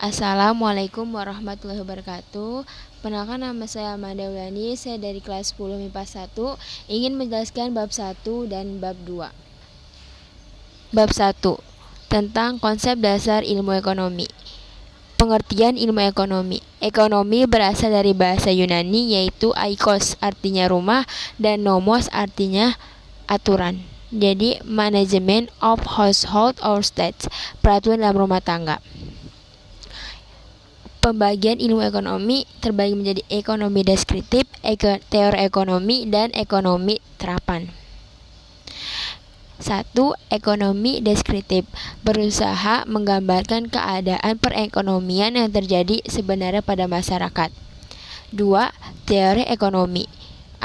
Assalamualaikum warahmatullahi wabarakatuh. Perkenalkan, nama saya Amanda Wulandari, saya dari kelas 10 MIPA 1, ingin menjelaskan bab 1 dan bab 2. Bab 1 tentang konsep dasar ilmu ekonomi. Pengertian ilmu ekonomi. Ekonomi berasal dari bahasa Yunani yaitu oikos artinya rumah dan nomos artinya aturan. Jadi management of household or states, peraturan dalam rumah tangga. Pembagian ilmu ekonomi terbagi menjadi ekonomi deskriptif, teori ekonomi, dan ekonomi terapan. 1. Ekonomi deskriptif berusaha menggambarkan keadaan perekonomian yang terjadi sebenarnya pada masyarakat. 2. Teori ekonomi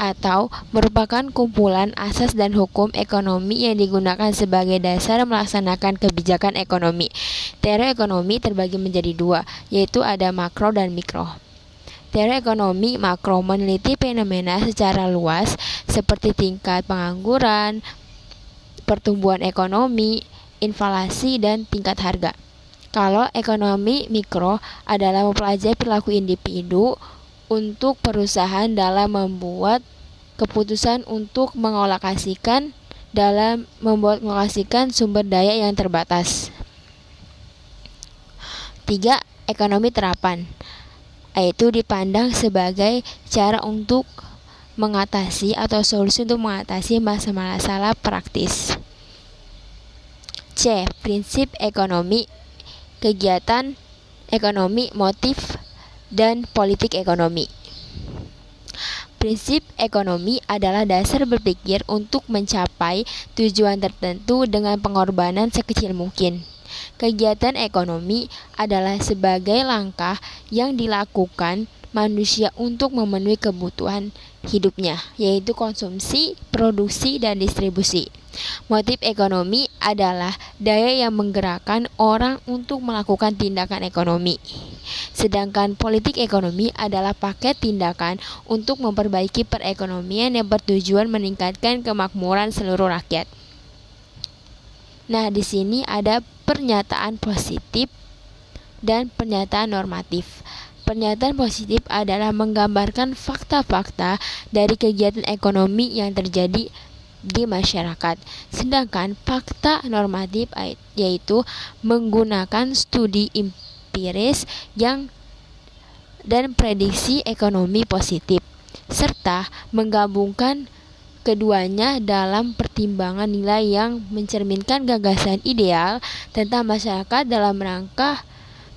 atau merupakan kumpulan asas dan hukum ekonomi yang digunakan sebagai dasar melaksanakan kebijakan ekonomi. Teori ekonomi terbagi menjadi dua, yaitu ada makro dan mikro. Teori ekonomi makro meneliti fenomena secara luas seperti tingkat pengangguran, pertumbuhan ekonomi, inflasi, dan tingkat harga. Kalau ekonomi mikro adalah mempelajari perilaku individu untuk perusahaan dalam membuat keputusan untuk mengalokasikan sumber daya yang terbatas. 3. Ekonomi terapan, yaitu dipandang sebagai cara untuk mengatasi atau solusi untuk mengatasi masalah-masalah praktis. C. Prinsip ekonomi, kegiatan ekonomi, motif, dan politik ekonomi. Prinsip ekonomi adalah dasar berpikir untuk mencapai tujuan tertentu dengan pengorbanan sekecil mungkin. Kegiatan ekonomi adalah sebagai langkah yang dilakukan manusia untuk memenuhi kebutuhan hidupnya, yaitu konsumsi, produksi, dan distribusi. Motif ekonomi adalah daya yang menggerakkan orang untuk melakukan tindakan ekonomi. Sedangkan politik ekonomi adalah paket tindakan untuk memperbaiki perekonomian yang bertujuan meningkatkan kemakmuran seluruh rakyat. Nah, di sini ada pernyataan positif dan pernyataan normatif. Pernyataan positif adalah menggambarkan fakta-fakta dari kegiatan ekonomi yang terjadi di masyarakat. Sedangkan fakta normatif yaitu menggunakan studi empiris dan prediksi ekonomi positif, serta menggabungkan keduanya dalam pertimbangan nilai yang mencerminkan gagasan ideal tentang masyarakat dalam rangka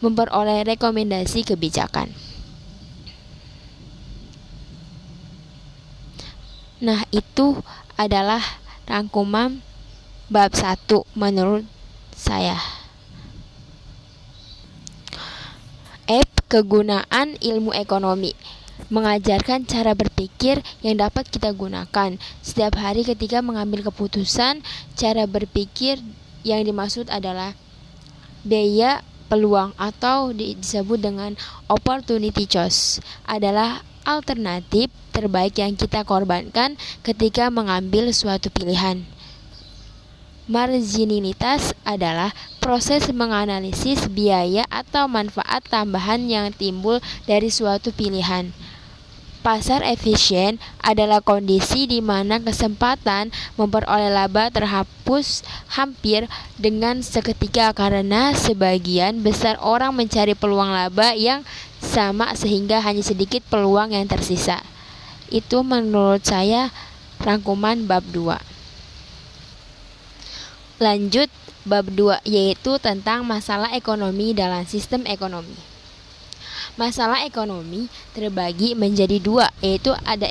memperoleh rekomendasi kebijakan. Nah, itu adalah rangkuman bab 1 menurut saya. F. Kegunaan ilmu ekonomi. Mengajarkan cara berpikir yang dapat kita gunakan setiap hari ketika mengambil keputusan. Cara berpikir yang dimaksud adalah biaya peluang atau disebut dengan opportunity cost adalah alternatif terbaik yang kita korbankan ketika mengambil suatu pilihan. Marginalitas adalah proses menganalisis biaya atau manfaat tambahan yang timbul dari suatu pilihan. Pasar efisien adalah kondisi di mana kesempatan memperoleh laba terhapus hampir dengan seketika karena sebagian besar orang mencari peluang laba yang sama sehingga hanya sedikit peluang yang tersisa. Itu menurut saya rangkuman bab 2. Lanjut bab 2, yaitu tentang masalah ekonomi dalam sistem ekonomi. Masalah ekonomi terbagi menjadi dua, yaitu ada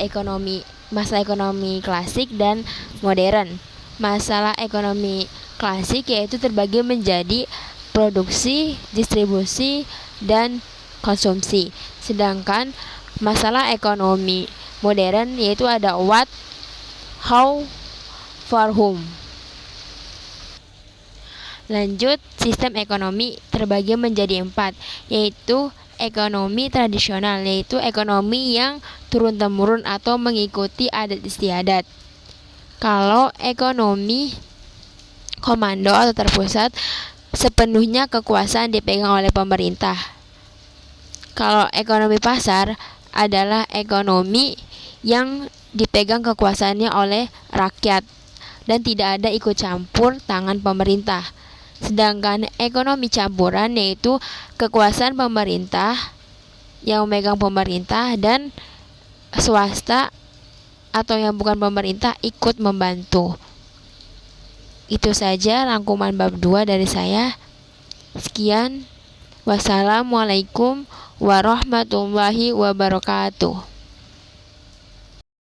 masalah ekonomi klasik dan modern. Masalah ekonomi klasik yaitu terbagi menjadi produksi, distribusi, dan konsumsi. Sedangkan masalah ekonomi modern yaitu ada what, how, for whom. Lanjut, sistem ekonomi terbagi menjadi 4, yaitu ekonomi tradisional, yaitu ekonomi yang turun-temurun atau mengikuti adat istiadat. Kalau ekonomi komando atau terpusat, sepenuhnya kekuasaan dipegang oleh pemerintah. Kalau ekonomi pasar adalah ekonomi yang dipegang kekuasaannya oleh rakyat dan tidak ada ikut campur tangan pemerintah. Sedangkan ekonomi campuran yaitu kekuasaan pemerintah yang memegang pemerintah dan swasta atau yang bukan pemerintah ikut membantu. Itu saja rangkuman bab 2 dari saya. Sekian. Wassalamualaikum warahmatullahi wabarakatuh.